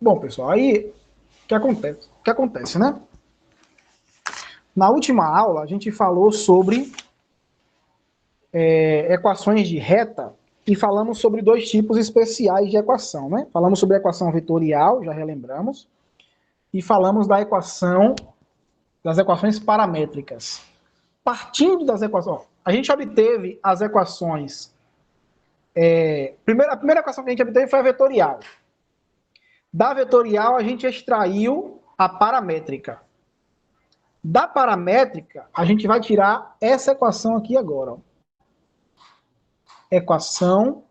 Bom, pessoal, aí o que acontece, né? Na última aula, a gente falou sobre equações de reta e falamos sobre dois tipos especiais de equação, né? Falamos sobre a equação vetorial, já relembramos, e falamos das equações paramétricas. Partindo das equações, a gente obteve as equações. A primeira equação que a gente obteve foi a vetorial. Da vetorial, a gente extraiu a paramétrica. Da paramétrica, a gente vai tirar essa equação aqui agora. Ó. Equação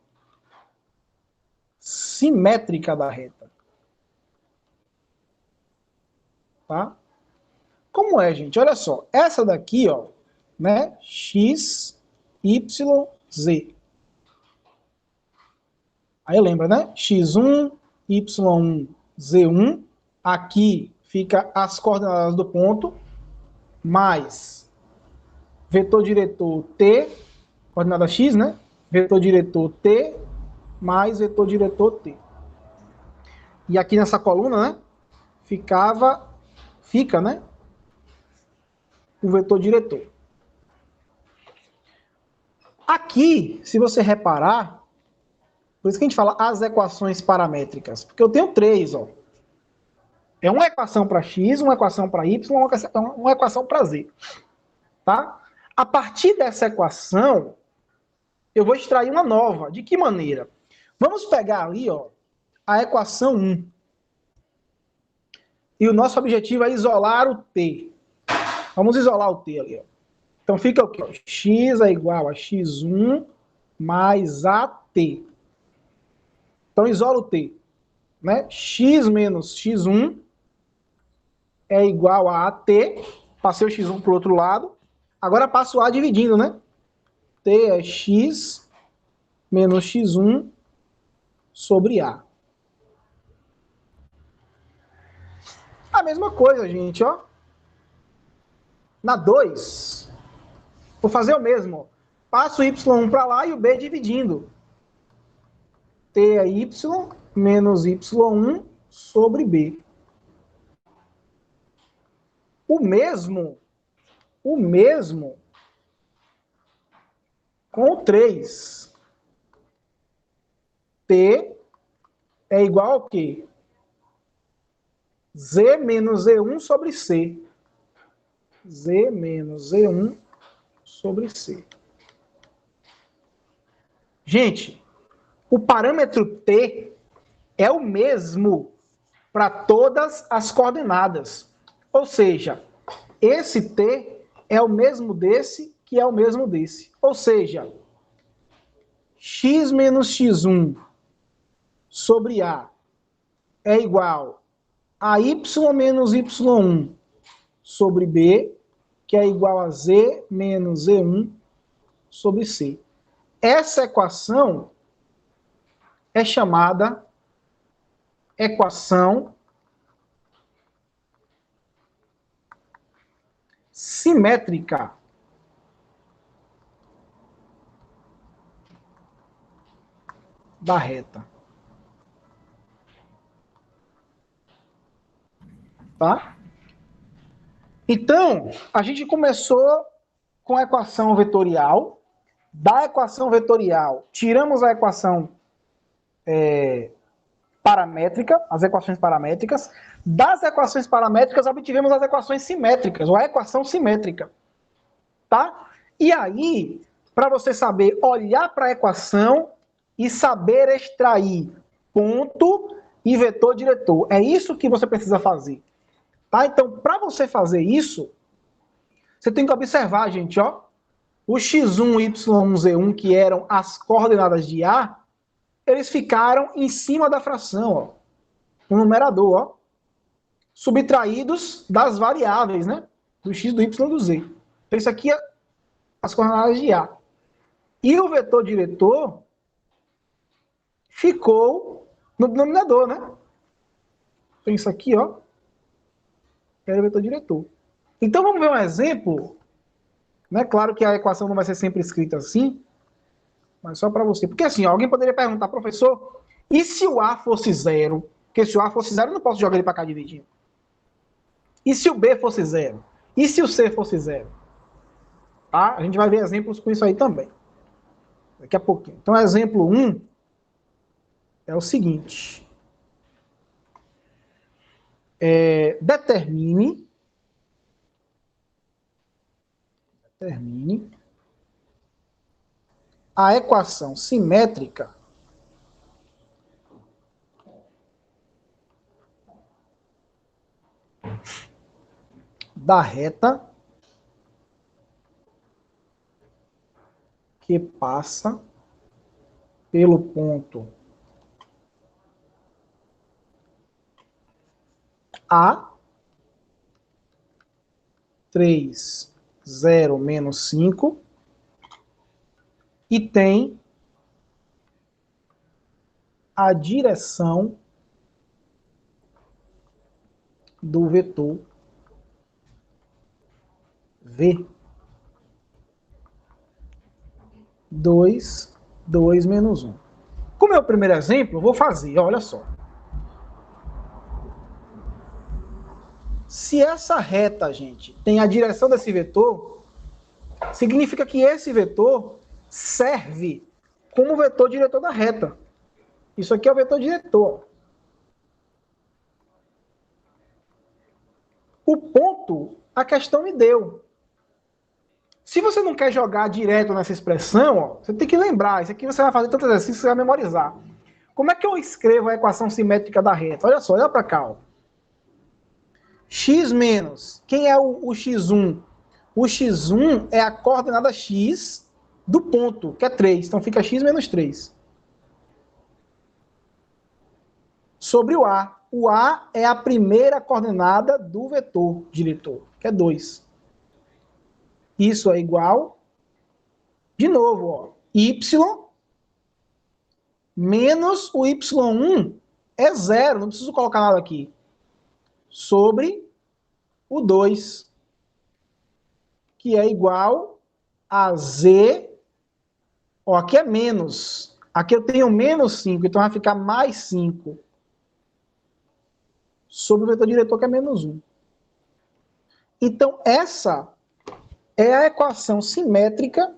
simétrica da reta. Tá? Como é, gente? Olha só. Essa daqui, ó, né? X, Y, Z. Aí lembra, né? X1, Y1, Z1. Aqui fica as coordenadas do ponto, mais vetor diretor T, coordenada X, né? Vetor diretor T, mais vetor diretor T. E aqui nessa coluna, né? Fica, né? O vetor diretor. Aqui, se você reparar, por isso que a gente fala as equações paramétricas, porque eu tenho três, ó. É uma equação para x, uma equação para y, uma equação para z. Tá? A partir dessa equação, eu vou extrair uma nova. De que maneira? Vamos pegar ali, ó, a equação 1. E o nosso objetivo é isolar o t. Vamos isolar o t ali, ó. Então fica o quê? X é igual a x1 mais at. Então isola o t. Né? X menos x1 é igual a at. Passei o x1 para o outro lado. Agora passo o a dividindo, né? T é x menos x1 sobre a. A mesma coisa, gente, ó. Na 2, vou fazer o mesmo. Passo o y1 para lá e o b dividindo. T é y menos y1 sobre b. O mesmo com o 3. T é igual ao quê? Z menos Z1 sobre C. Z menos Z1 sobre C. Gente, o parâmetro T é o mesmo para todas as coordenadas. Ou seja, esse T é o mesmo desse, que é o mesmo desse. Ou seja, x menos x1 sobre A é igual a y menos y1 sobre B, que é igual a z menos z1 sobre C. Essa equação é chamada equação simétrica. Da reta. Tá? Então, a gente começou com a equação vetorial. Da equação vetorial, tiramos a equação paramétrica, as equações paramétricas. Das equações paramétricas, obtivemos as equações simétricas, ou a equação simétrica. Tá? E aí, para você saber olhar para a equação e saber extrair ponto e vetor diretor. É isso que você precisa fazer. Tá? Então, para você fazer isso, você tem que observar, gente, ó, o x1, y1, z1, que eram as coordenadas de A, eles ficaram em cima da fração, ó, no numerador, ó, subtraídos das variáveis, né, do x, do y e do z. Então, isso aqui é as coordenadas de A. E o vetor diretor ficou no denominador, né? Então, isso aqui, ó, era o vetor diretor. Então, vamos ver um exemplo. Né? Claro que a equação não vai ser sempre escrita assim, mas só para você. Porque assim, alguém poderia perguntar, professor, e se o A fosse zero? Porque se o A fosse zero, eu não posso jogar ele para cá dividindo. E se o B fosse zero? E se o C fosse zero? Tá? A gente vai ver exemplos com isso aí também. Daqui a pouquinho. Então, exemplo 1 é o seguinte. Determine a equação simétrica da reta que passa pelo ponto A, 3, 0, menos 5, e tem a direção do vetor V. 2, 2 menos 1. Como é o primeiro exemplo, eu vou fazer, olha só. Se essa reta, gente, tem a direção desse vetor, significa que esse vetor serve como vetor diretor da reta. Isso aqui é o vetor diretor. O ponto, a questão me deu. Se você não quer jogar direto nessa expressão, ó, você tem que lembrar. Isso aqui você vai fazer tanto exercício, você vai memorizar. Como é que eu escrevo a equação simétrica da reta? Olha só, olha para cá. Ó. X menos. Quem é o x1? O x1 é a coordenada x do ponto, que é 3. Então fica x menos 3. Sobre o A. O A é a primeira coordenada do vetor diretor, que é 2. Isso é igual, de novo, ó, y menos o y1 é 0, não preciso colocar nada aqui, sobre o 2, que é igual a z, ó, aqui é menos, aqui eu tenho menos 5, então vai ficar mais 5, sobre o vetor diretor, que é menos 1. Então, essa é a equação simétrica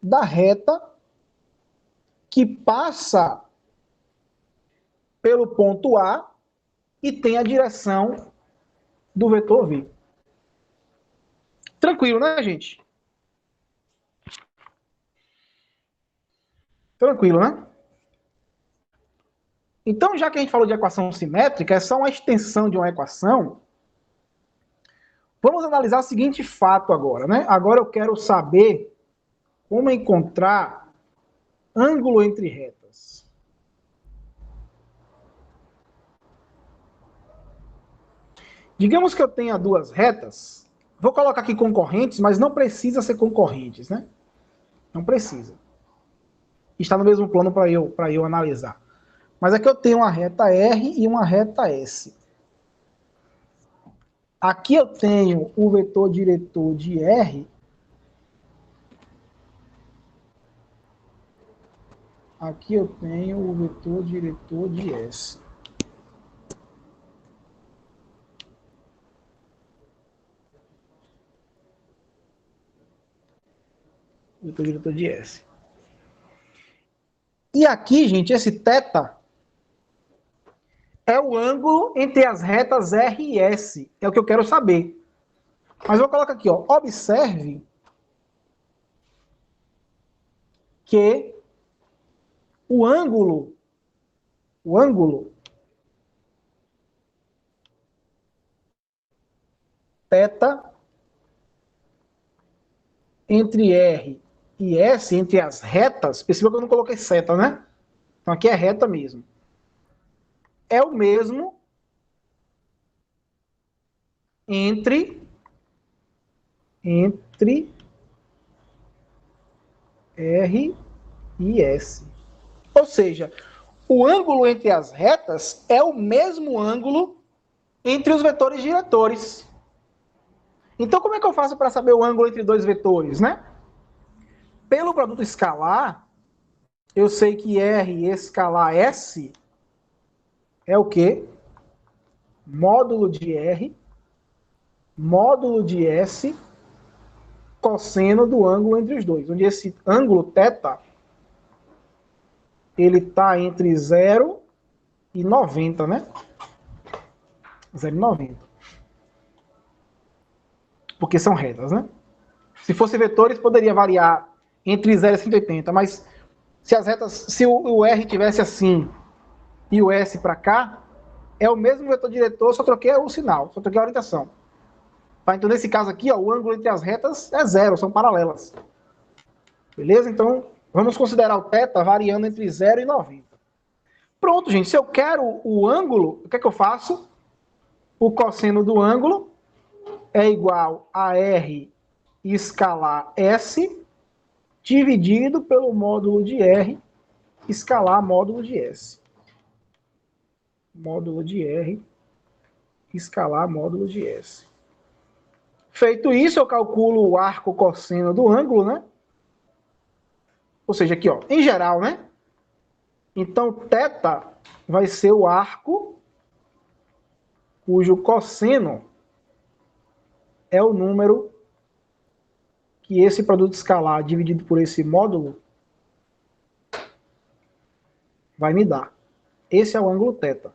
da reta que passa pelo ponto A e tem a direção do vetor V. Tranquilo, né, gente? Tranquilo, né? Então, já que a gente falou de equação simétrica, é só uma extensão de uma equação. Vamos analisar o seguinte fato agora, né? Agora eu quero saber como encontrar ângulo entre retas. Digamos que eu tenha duas retas. Vou colocar aqui concorrentes, mas não precisa ser concorrentes, né? Não precisa. Está no mesmo plano para eu analisar. Mas aqui eu tenho uma reta R e uma reta S. Aqui eu tenho o vetor diretor de R. Aqui eu tenho o vetor diretor de S. Vetor diretor de S. E aqui, gente, esse θ é o ângulo entre as retas R e S. É o que eu quero saber. Mas eu vou colocar aqui, ó. Observe que o ângulo θ entre R e S, entre as retas, perceba que eu não coloquei seta, né? Então aqui é reta mesmo. É o mesmo entre R e S. Ou seja, o ângulo entre as retas é o mesmo ângulo entre os vetores diretores. Então, como é que eu faço para saber o ângulo entre dois vetores, né? Pelo produto escalar, eu sei que R escalar S é o quê? Módulo de R, módulo de S, cosseno do ângulo entre os dois. Onde esse ângulo θ, ele está entre 0 e 90, né? 0 e 90. Porque são retas, né? Se fosse vetores, poderia variar entre 0 e 180, mas se as retas, se o R tivesse assim e o S para cá, é o mesmo vetor diretor, só troquei o sinal, só troquei a orientação. Tá? Então, nesse caso aqui, ó, o ângulo entre as retas é 0, são paralelas. Beleza? Então, vamos considerar o θ variando entre 0 e 90. Pronto, gente. Se eu quero o ângulo, o que é que eu faço? O cosseno do ângulo é igual a R escalar S dividido pelo módulo de R escalar módulo de S. Módulo de R escalar módulo de S. Feito isso, eu calculo o arco cosseno do ângulo, né? Ou seja, aqui, ó, em geral, né? Então, θ vai ser o arco cujo cosseno é o número que esse produto escalar dividido por esse módulo vai me dar. Esse é o ângulo θ.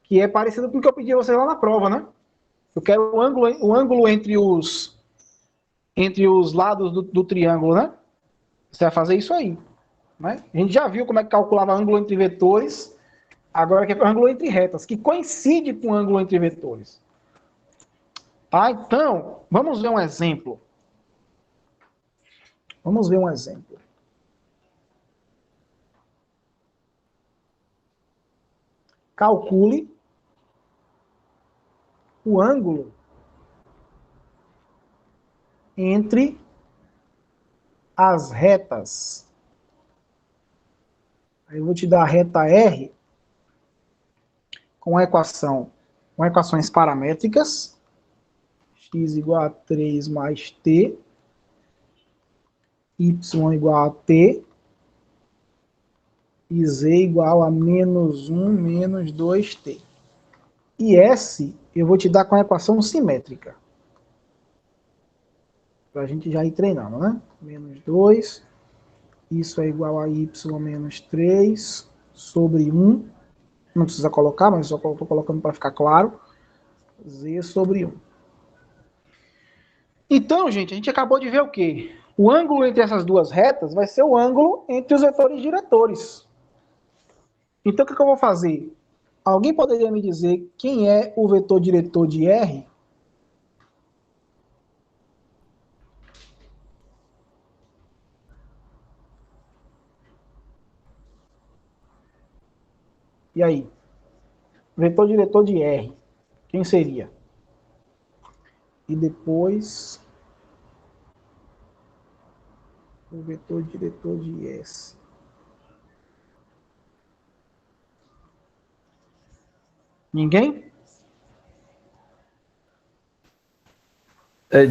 Que é parecido com o que eu pedi a vocês lá na prova, né? Eu quero o ângulo entre os lados do triângulo, né? Você vai fazer isso aí. Né? A gente já viu como é que calculava ângulo entre vetores, agora que é ângulo entre retas, que coincide com o ângulo entre vetores. Tá? Então, vamos ver um exemplo. Vamos ver um exemplo. Calcule o ângulo entre as retas. Aí eu vou te dar a reta R com equações paramétricas, x igual a 3 mais t, y igual a t, e z igual a menos 1 menos 2t. E S eu vou te dar com a equação simétrica. Para a gente já ir treinando, né? Menos 2, isso é igual a y menos 3 sobre 1. Não precisa colocar, mas só estou colocando para ficar claro. Z sobre 1. Então, gente, a gente acabou de ver o quê? O ângulo entre essas duas retas vai ser o ângulo entre os vetores diretores. Então, o que eu vou fazer? Alguém poderia me dizer quem é o vetor diretor de R? E aí? Vetor diretor de R. Quem seria? E depois o vetor diretor de S. Ninguém?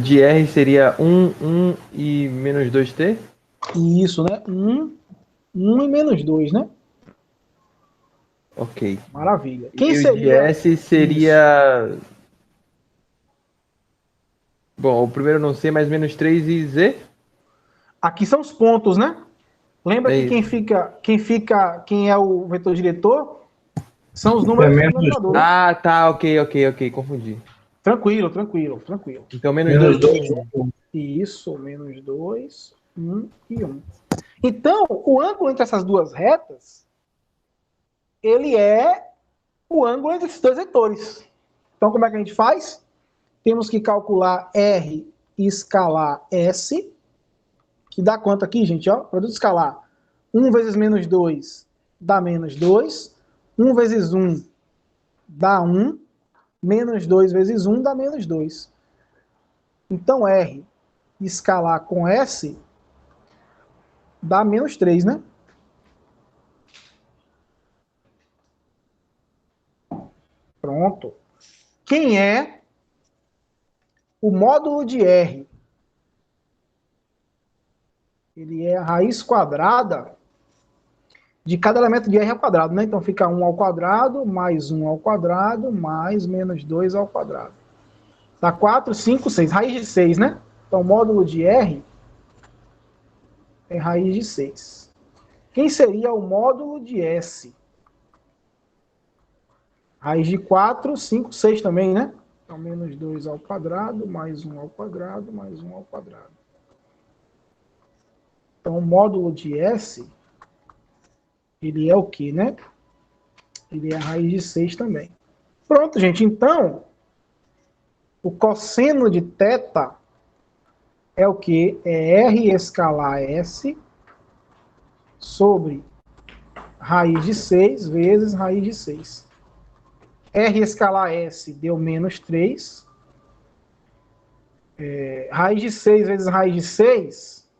De R seria 1 e menos 2t? Isso, né? 1 e menos 2, né? Ok. Maravilha. Quem E o de seria S isso? seria. Bom, o primeiro eu não sei, mas menos 3 e Z? Aqui são os pontos, né? Lembra É que isso. quem é o vetor diretor são os É números do menos, denominador, né? Ah, tá, ok, confundi. Tranquilo, tranquilo, tranquilo. Então menos menos 2 e 2. 1. Isso, menos 2, 1 e 1. Então, o ângulo entre essas duas retas, ele é o ângulo entre esses dois vetores. Então, como é que a gente faz? Temos que calcular R escalar S, que dá quanto aqui, gente? Ó, produto escalar. 1 vezes menos 2 dá menos 2. 1 vezes 1 dá 1. Menos 2 vezes 1 dá menos 2. Então, R escalar com S dá menos 3, né? Pronto. Quem é o módulo de R? Ele é a raiz quadrada de cada elemento de R ao quadrado, né? Então fica 1 ao quadrado, mais 1 ao quadrado, mais menos 2 ao quadrado. Dá 4, 5, 6. Raiz de 6, né? Então, o módulo de R é raiz de 6. Quem seria o módulo de S? Raiz de 4, 5, 6 também, né? Então, menos 2 ao quadrado, mais 1 ao quadrado, mais 1 ao quadrado. Então, o módulo de S, ele é o quê, né? Ele é raiz de 6 também. Pronto, gente. Então, o cosseno de θ é o quê? É R escalar S sobre raiz de 6 vezes raiz de 6. R escalar S deu menos 3. Raiz de 6 vezes raiz de 6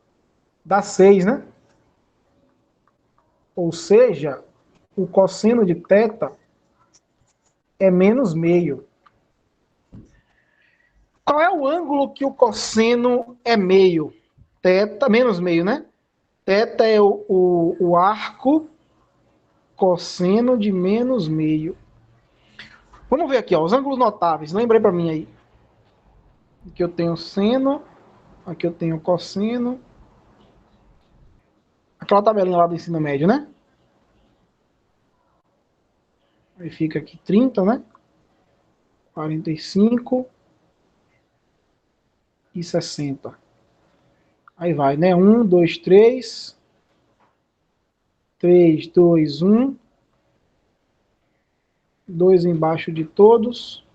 dá 6, né? Ou seja, o cosseno de θ é menos meio. Qual é o ângulo que o cosseno é meio? Θ, menos meio, né? Θ é o arco cosseno de menos meio. Vamos ver aqui, ó, os ângulos notáveis. Lembrei para mim aí. Aqui eu tenho seno, aqui eu tenho cosseno. Aquela tabelinha lá do ensino médio, né? Aí fica aqui 30, né? 45 e 60. Aí vai, né? 1, 2, 3. 3, 2, 1. 2 embaixo de todos.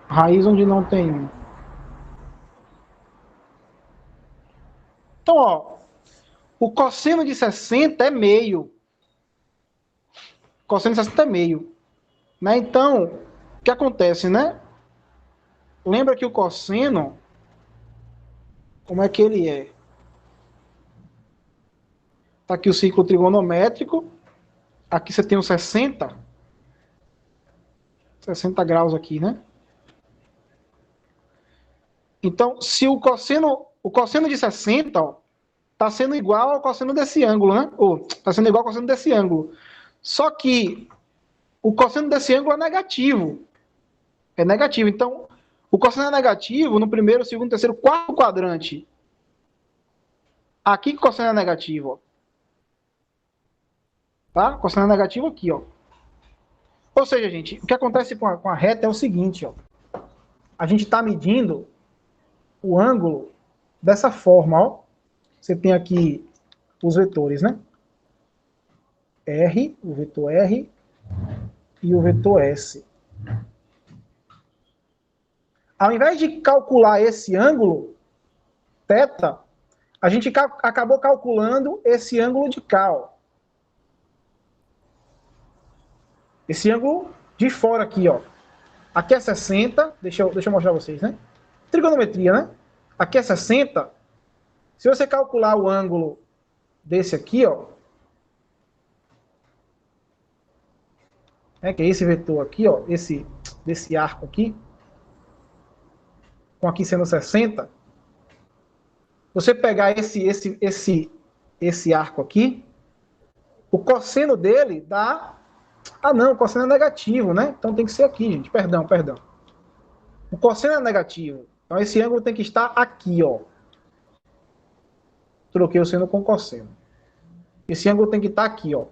Raiz onde não tem 1. Então, ó, o cosseno de 60 é meio. O cosseno de 60 é meio. Né? Então, o que acontece, né? Lembra que o cosseno, como é que ele é? Tá aqui o ciclo trigonométrico. Aqui você tem o 60 graus aqui, né? Então, se o cosseno de 60, ó, tá sendo igual ao cosseno desse ângulo, né? Ou tá sendo igual ao cosseno desse ângulo. Só que o cosseno desse ângulo é negativo. É negativo. Então, o cosseno é negativo no primeiro, segundo, terceiro, quarto quadrante. Aqui que o cosseno é negativo, ó. Tá? O cosseno é negativo aqui, ó. Ou seja, gente, o que acontece com a reta é o seguinte, ó. A gente está medindo o ângulo dessa forma, ó. Você tem aqui os vetores, né? R, o vetor R e o vetor S. Ao invés de calcular esse ângulo, θ, a gente acabou calculando esse ângulo de cá, ó. Esse ângulo de fora aqui, ó. Aqui é 60, deixa eu mostrar pra vocês, né? Trigonometria, né? Aqui é 60. Se você calcular o ângulo desse aqui, ó, que é esse vetor aqui, ó, desse arco aqui, com aqui sendo 60, você pegar esse arco aqui, o cosseno dele dá... Ah, não, o cosseno é negativo, né? Então tem que ser aqui, gente. Perdão. O cosseno é negativo. Então esse ângulo tem que estar aqui, ó. Troquei o seno com o cosseno. Esse ângulo tem que estar aqui, ó.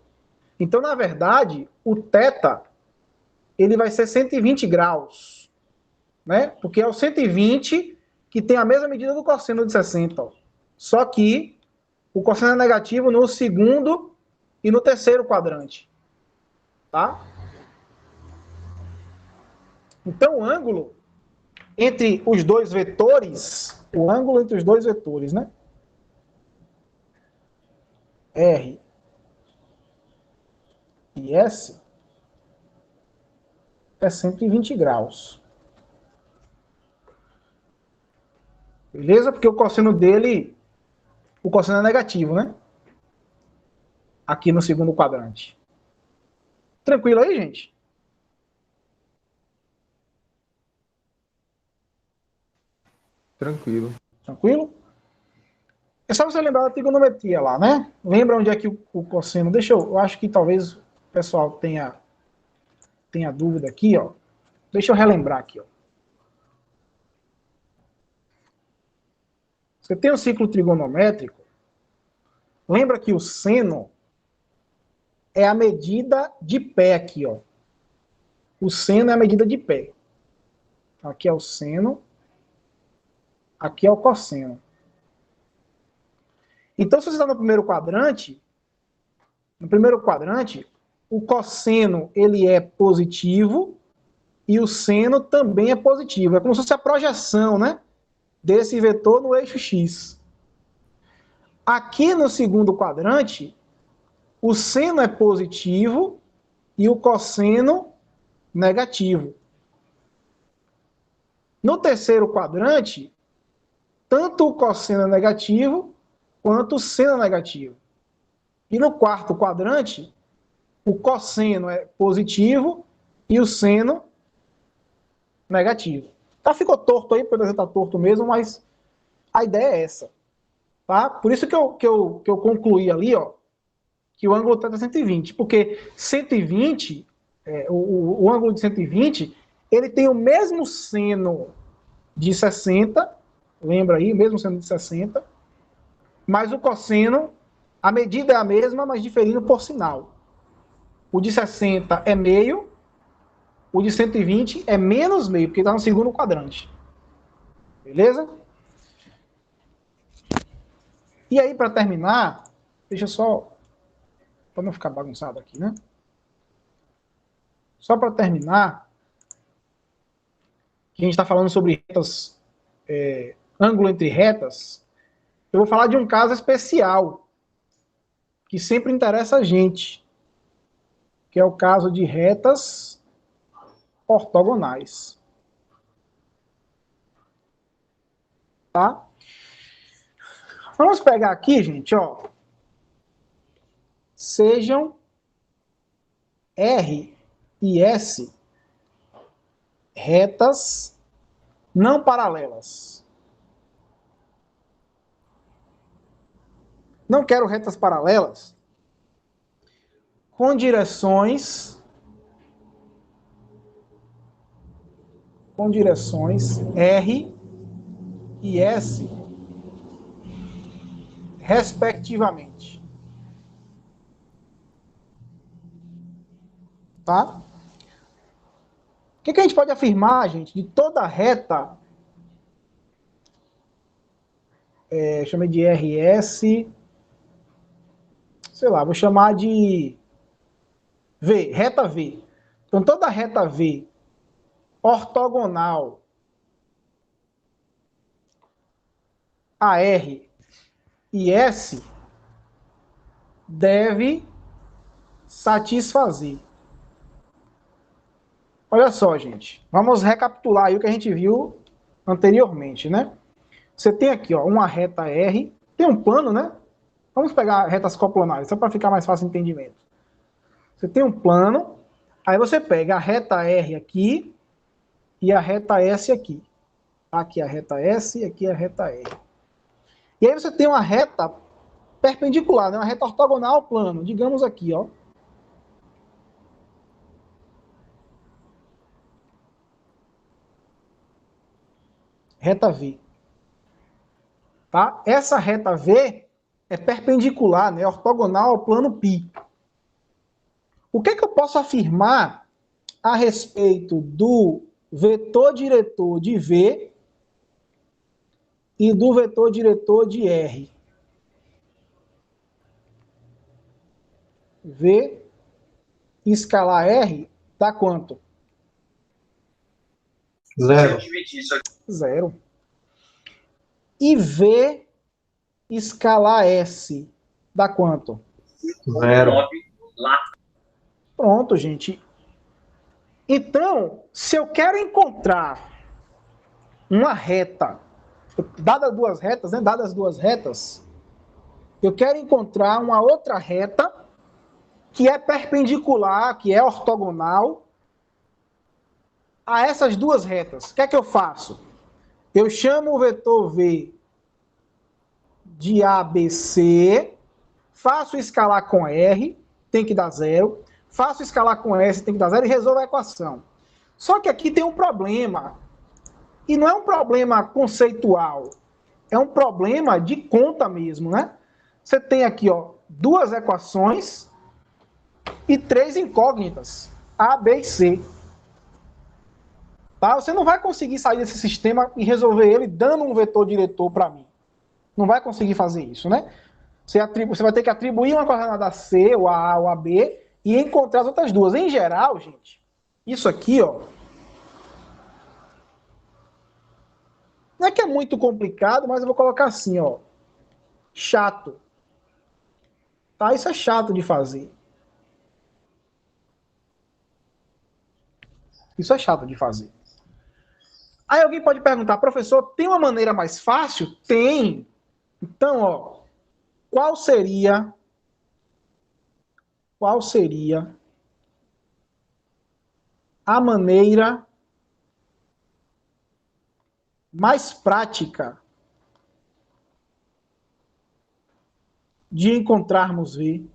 Então, na verdade, o θ, ele vai ser 120 graus, né? Porque é o 120 que tem a mesma medida do cosseno de 60, ó. Só que o cosseno é negativo no segundo e no terceiro quadrante, tá? Então, o ângulo entre os dois vetores, né? R e S é 120 graus. Beleza? Porque o cosseno é negativo, né? Aqui no segundo quadrante. Tranquilo aí, gente? Tranquilo. Tranquilo? É só você lembrar da trigonometria lá, né? Lembra onde é que o cosseno... eu acho que talvez o pessoal tenha dúvida aqui, ó. Deixa eu relembrar aqui, ó. Você tem um ciclo trigonométrico, lembra que o seno é a medida de pé aqui, ó. O seno é a medida de pé. Aqui é o seno, aqui é o cosseno. Então, se você está no primeiro quadrante, o cosseno ele é positivo e o seno também é positivo. É como se fosse a projeção, né, desse vetor no eixo x. Aqui no segundo quadrante, o seno é positivo e o cosseno negativo. No terceiro quadrante, tanto o cosseno é negativo quanto o seno é negativo. E no quarto quadrante, o cosseno é positivo e o seno negativo. Tá, ficou torto aí, porque está torto mesmo, mas a ideia é essa. Tá? Por isso que eu concluí ali, ó, que o ângulo θ é 120, porque 120, o ângulo de 120, ele tem o mesmo seno de 60, lembra aí, mesmo seno de 60, mas o cosseno, a medida é a mesma, mas diferindo por sinal. O de 60 é meio, o de 120 é menos meio, porque está no segundo quadrante. Beleza? E aí, para terminar, deixa só, para não ficar bagunçado aqui, né? Só para terminar, que a gente está falando sobre retas, ângulo entre retas, eu vou falar de um caso especial, que sempre interessa a gente, que é o caso de retas ortogonais. Tá? Vamos pegar aqui, gente, ó. Sejam R e S retas não paralelas. Não quero retas paralelas com direções R e S, respectivamente. Tá? O que a gente pode afirmar, gente, de toda reta, chamei de RS, sei lá, vou chamar de V, reta V. Então, toda reta V ortogonal a R e S deve satisfazer. Olha só, gente. Vamos recapitular aí o que a gente viu anteriormente, né? Você tem aqui, ó, uma reta R, tem um plano, né? Vamos pegar retas coplanares, só para ficar mais fácil o entendimento. Você tem um plano, aí você pega a reta R aqui e a reta S aqui. Aqui a reta S e aqui a reta R. E aí você tem uma reta perpendicular, né? Uma reta ortogonal ao plano, digamos aqui, ó. Reta V. Tá? Essa reta V é perpendicular, né? Ortogonal ao plano π. O que eu posso afirmar a respeito do vetor diretor de V e do vetor diretor de R? V escalar R dá quanto? Zero. Zero. E V escalar S dá quanto? Zero. Pronto, gente. Então, se eu quero encontrar uma reta, dadas duas retas, né? Dadas duas retas, eu quero encontrar uma outra reta que é perpendicular, que é ortogonal a essas duas retas. O que é que eu faço? Eu chamo o vetor V de ABC, faço escalar com R, tem que dar 0, faço escalar com S, tem que dar 0 e resolvo a equação. Só que aqui tem um problema, e não é um problema conceitual, é um problema de conta mesmo, né? Você tem aqui, ó, 2 equações e 3 incógnitas, A, B e C. Tá? Você não vai conseguir sair desse sistema e resolver ele dando um vetor diretor para mim. Não vai conseguir fazer isso, né? Você vai ter que atribuir uma coordenada a C, ou a A, ou a B, e encontrar as outras duas. Em geral, gente, isso aqui, ó, não é que é muito complicado, mas eu vou colocar assim, ó, chato. Tá? Isso é chato de fazer. Isso é chato de fazer. Aí alguém pode perguntar, professor, tem uma maneira mais fácil? Tem. Então, ó, qual seria a maneira mais prática de encontrarmos V?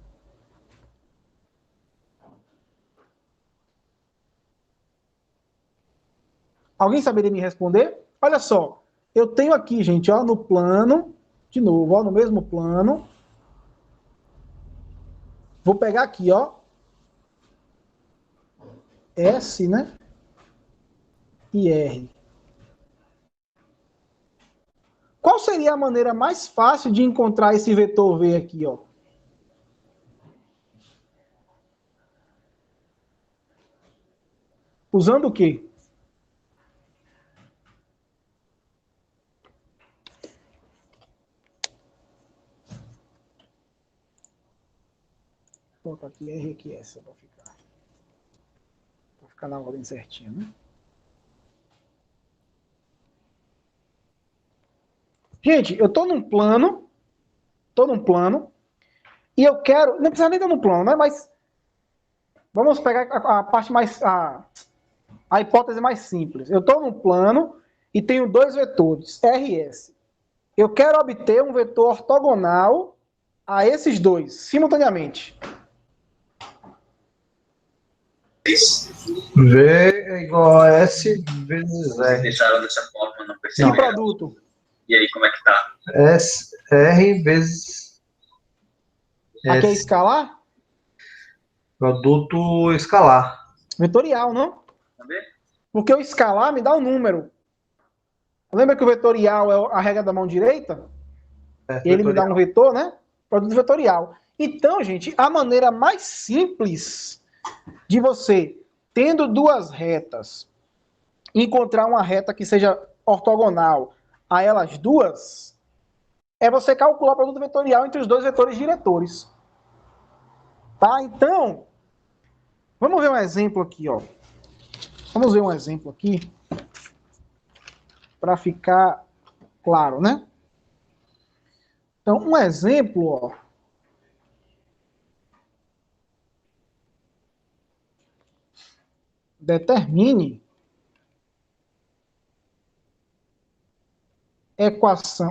Alguém saberia me responder? Olha só, eu tenho aqui, gente, ó, no plano, de novo, ó, no mesmo plano. Vou pegar aqui, ó, S, né? E R. Qual seria a maneira mais fácil de encontrar esse vetor V aqui, ó? Usando o quê? Vou colocar aqui R aqui S para ficar na ordem certinha, né? Gente, eu tô num plano, e eu quero, não precisa nem estar no plano, né? Mas vamos pegar a parte mais, a hipótese mais simples. Eu estou num plano e tenho 2 vetores, R e S. Eu quero obter um vetor ortogonal a esses dois, simultaneamente. V é igual a S vezes R. Deixaram dessa forma, não E perceberam. produto? E aí, como é que tá? S, R vezes Aqui é S. escalar? Produto escalar. Vetorial, não? Tá vendo? Porque o escalar me dá um número. Lembra que o vetorial é a regra da mão direita? Ele me dá um vetor, né? Produto vetorial. Então, gente, a maneira mais simples de você, tendo 2 retas, encontrar uma reta que seja ortogonal a elas duas, é você calcular o produto vetorial entre os 2 vetores diretores. Tá? Então, vamos ver um exemplo aqui, ó. Vamos ver um exemplo aqui para ficar claro, né? Então, um exemplo, ó. Determine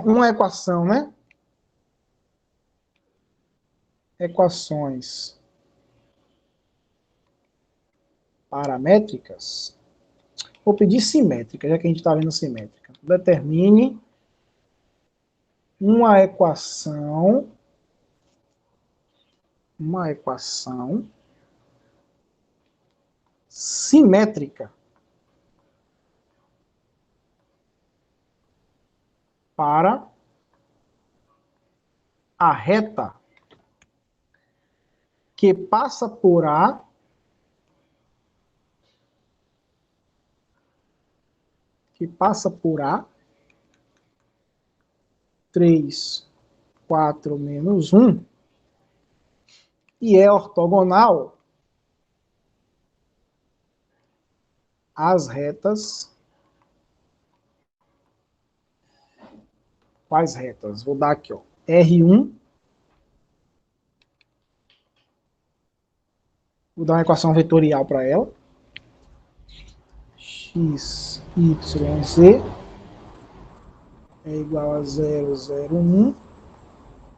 uma equação, né? Equações paramétricas. Vou pedir simétrica, já que a gente está vendo simétrica. Determine uma equação simétrica para a reta que passa por A que passa por A 3, 4 menos 1 e é ortogonal às retas. Quais retas? Vou dar aqui, ó. R1. Vou dar uma equação vetorial para ela. X, Y, Z é igual a 0, 0, 1.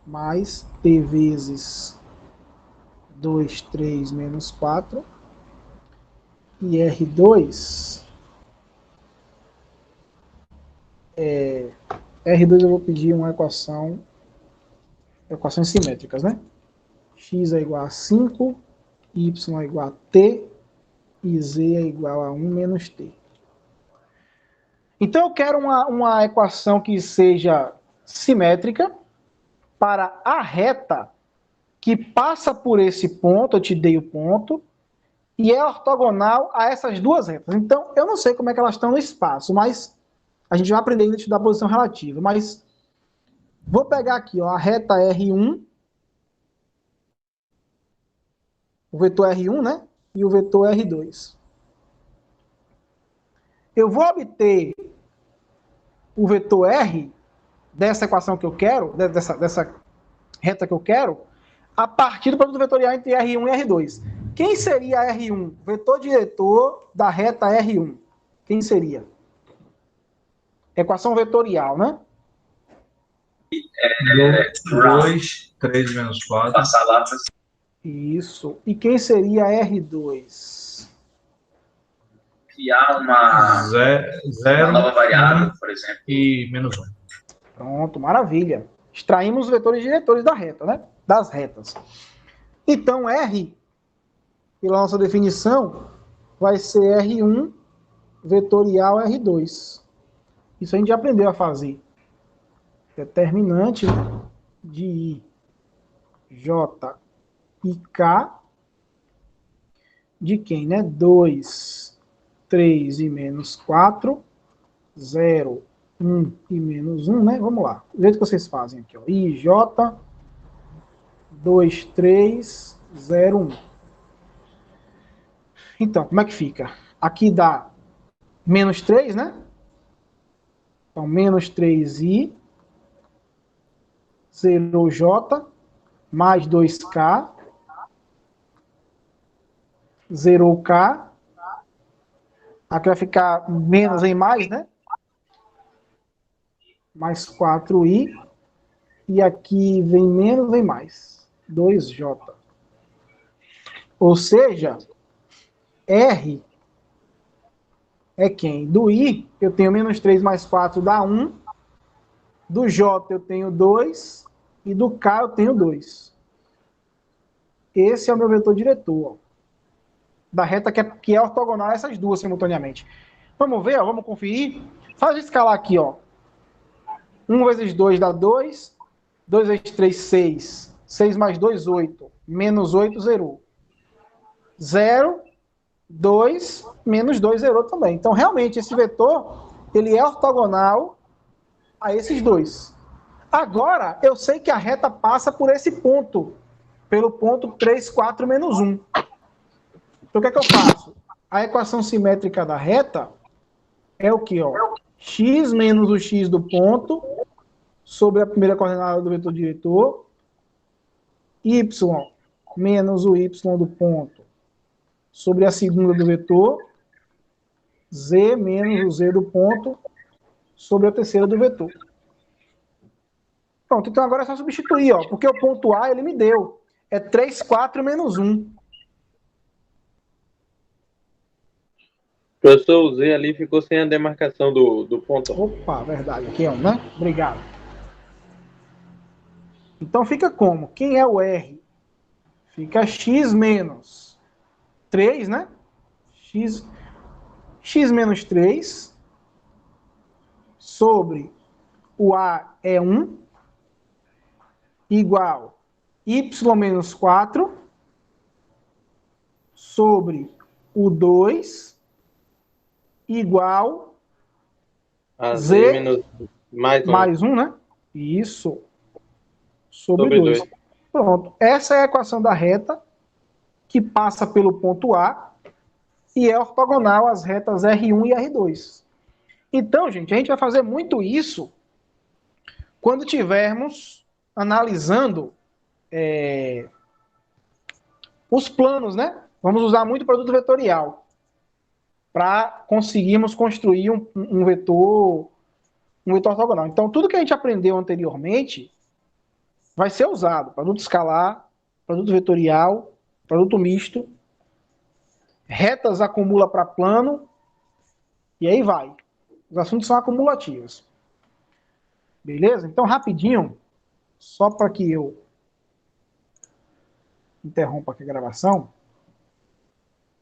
mais t vezes 2, 3, menos 4. E R2, R2 eu vou pedir uma equações simétricas, né? X é igual a 5, Y é igual a T, e Z é igual a 1 menos T. Então eu quero uma equação que seja simétrica para a reta que passa por esse ponto, eu te dei o ponto, e é ortogonal a essas duas retas. Então, eu não sei como é que elas estão no espaço, mas a gente vai aprender ainda a estudar a posição relativa. Mas vou pegar aqui, ó, a reta R1, o vetor R1, né? E o vetor R2. Eu vou obter o vetor R dessa equação que eu quero, dessa reta que eu quero, a partir do produto vetorial entre R1 e R2. Quem seria R1? Vetor diretor da reta R1. Quem seria? Equação vetorial, né? 2, 3 menos 4. Passar lá para Isso. E quem seria R2? criar uma 0 nova variável, por exemplo. e menos 1. Pronto, maravilha. Extraímos os vetores diretores da reta, né? Das retas. Então, R, pela nossa definição, vai ser R1 vetorial R2. Isso a gente já aprendeu a fazer. Determinante de I, J e K de quem, né? 2, 3 e menos 4, 0, 1 e menos 1, né? Vamos lá. Do jeito que vocês fazem aqui, ó. I, J, 2, 3, 0, 1. Então, como é que fica? Aqui dá menos 3, né? Então, menos 3i, 0j, mais 2k, 0k. Aqui vai ficar menos em mais, né? Mais 4i. E aqui vem menos em mais, 2j. Ou seja, R é quem? Do I, eu tenho menos 3 mais 4 dá 1. Do J eu tenho 2. E do K eu tenho 2. Esse é o meu vetor diretor, ó, da reta que é ortogonal a essas duas simultaneamente. Vamos ver, ó, vamos conferir. Faz escalar aqui, ó. 1 vezes 2 dá 2. 2 vezes 3, 6. 6 mais 2, 8. Menos 8, zerou. 0, 2, menos 2, zerou também. Então, realmente, esse vetor, ele é ortogonal a esses dois. Agora, eu sei que a reta passa por esse ponto, pelo ponto 3, 4, menos 1. Então, o que é que eu faço? A equação simétrica da reta é o que? Ó? X menos o x do ponto sobre a primeira coordenada do vetor diretor, y menos o y do ponto sobre a segunda do vetor, z menos o z do ponto sobre a terceira do vetor. Pronto, então agora é só substituir, ó, porque o ponto A ele me deu. É 3, 4 menos 1. Professor, o Z ali ficou sem a demarcação do ponto. Opa, verdade, aqui é um, né? Obrigado. Então fica como? Quem é o R? Fica x menos 3, né? X menos 3 sobre o A é 1 igual y menos 4 sobre o 2 igual Z menos mais 1. Mais 1, né? Isso. Sobre 2. Pronto. Essa é a equação da reta que passa pelo ponto A e é ortogonal às retas R1 e R2. Então, gente, a gente vai fazer muito isso quando tivermos analisando os planos, né? Vamos usar muito o produto vetorial para conseguirmos construir um vetor ortogonal. Então, tudo que a gente aprendeu anteriormente vai ser usado. Produto escalar, produto vetorial, produto misto, retas acumula para plano, e aí vai. Os assuntos são acumulativos. Beleza? Então, rapidinho, só para que eu interrompa aqui a gravação.